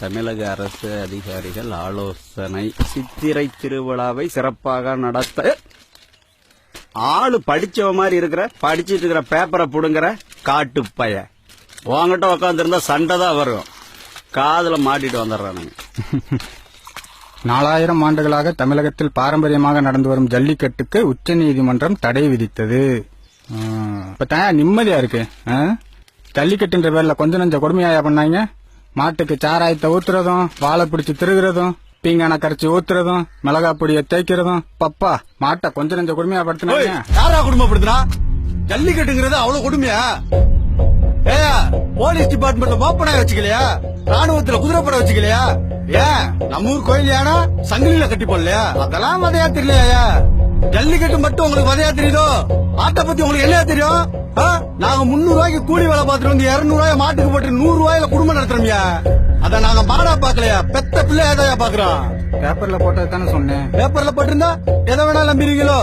தமிழக அரசு அதிகாரிகள் ஆலோசனை. சித்திரை திருவிழாவை சிறப்பாக நடத்த ஆளு படிச்சவ மாதிரி இருக்கிற, படிச்சிட்டு இருக்கிற பேப்பரை புடுங்குற காட்டு பைய. உங்ககிட்ட உக்காந்துருந்தா சண்டை தான் வரும். காதுல மாட்டிட்டு வந்துடுறானுங்க. 4000 ஆண்டுகளாக தமிழகத்தில் பாரம்பரியமாக நடந்து வரும் ஜல்லிக்கட்டுக்கு உச்சநீதிமன்றம் தடை விதித்தது. இப்ப நிம்மதியா இருக்கு. ஜல்லிக்கட்டுன்ற பேர்ல கொஞ்சம் நஞ்ச கொடுமையாயா பண்ணாங்க. மாட்டுக்கு சாராயத்தை ஊத்துறதும், வாழை பிடிச்சு திருகிறதும், பீங்கான கரைச்சி ஊத்துறதும், மிளகா பொடியை தேய்க்கிறதும். பப்பா மாட்டை கொஞ்சம் நஞ்ச கொடுமையா படுத்தினாங்க. யாரா குடும்பப்படுத்தினா? ஜல்லிக்கட்டுங்கிறது அவ்வளவு கொடுமையா? ஏயா போலீஸ் டிபார்ட்மெண்ட்ல மோப்பனாய வச்சுக்கலையா? ராணுவத்துல குதிரைப்பட வச்சுக்கலையா? ஏன் நம்ம ஊர் கோயில் யானா சங்கிலியில கட்டி போடலையா? அதெல்லாம் வதையா தெரியலையா? ஜல்லிக்கட்டு மட்டும் உங்களுக்கு வதையா தெரியுதோ? ஆட்டை பத்தி உங்களுக்கு என்ன தெரியும்? நாங்க 300 ரூபாய்க்கு கூலி வேலை பார்த்துட்டு வந்து 200 ரூபாய் மாட்டுக்கு போட்டு 100 ரூபாயில குடும்பம் நடத்துறோம்யா. அத நாங்க மாடா பாக்கலையா, பெத்த பிள்ளை ஏதாயா பாக்குறோம். பேப்பர்ல போட்டது தானே சொன்னேன். பேப்பர்ல போட்டிருந்தா எதை வேணாலும் நம்பிடுவீங்களோ?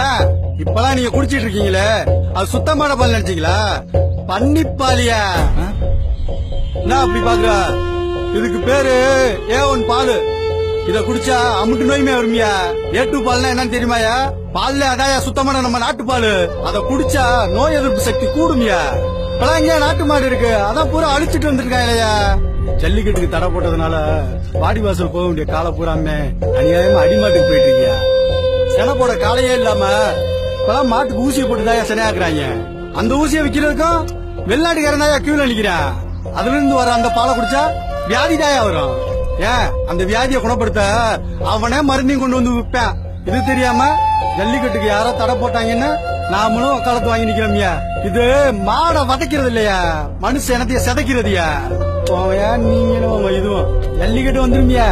ஏன் இப்பெல்லாம் நீங்க குடிச்சிட்டு இருக்கீங்களே, அது சுத்தமான பால் நினைச்சீங்களா? பன்னிப்பாலியா? என்ன அப்படி பாக்குற? இதுக்கு பேரு A1 பாலு. இத குடிச்சா அமுட்டு நோயுமே வருமியா. A2 பால்னா என்னன்னு தெரியுமாயா? பால்ல அதாயா சுத்தமான நம்ம நாட்டு பாலு. அத குடிச்சா நோய் எதிர்ப்பு சக்தி கூடுமியா. இப்பெல்லாம் இங்க நாட்டு மாடு இருக்கு, அதான் பூரா அழிச்சிட்டு வந்துருக்காங்களையா. ஜல்லிக்கட்டுக்கு தடை போட்டதுனால வாடிவாசல் போக வேண்டிய காலை பூராமே அநியாயமா அடிமாட்டுக்கு போயிட்டு இருக்கியா. செனை போட காலையே இல்லாம இப்பெல்லாம் மாட்டுக்கு ஊசியை போட்டுதாயா செனையாக்குறாங்க. அந்த ஊசியை விக்கிறதுக்கும் வெளிநாட்டுக்காரன் தாயா கியூல நிக்கிறான். அதுல இருந்து வர அந்த பாலை குடிச்சா வியாதி தாயா வரும். ஏன் அந்த வியாதியை குணப்படுத்த அவனே மருந்தையும் கொண்டு வந்து விற்பான். இது தெரியாம ஜல்லிக்கட்டுக்கு யாரோ தடை போட்டாங்கன்னு நாமளும் வக்காலத்து வாங்கி நிக்கிறோம்யா. இது மாடை வதைக்கிறது இல்லையா, மனுஷ இனத்தைய சிதைக்கிறதுயா. நீங்களும் இதுவும் ஜல்லிக்கட்டு வந்துருமியா.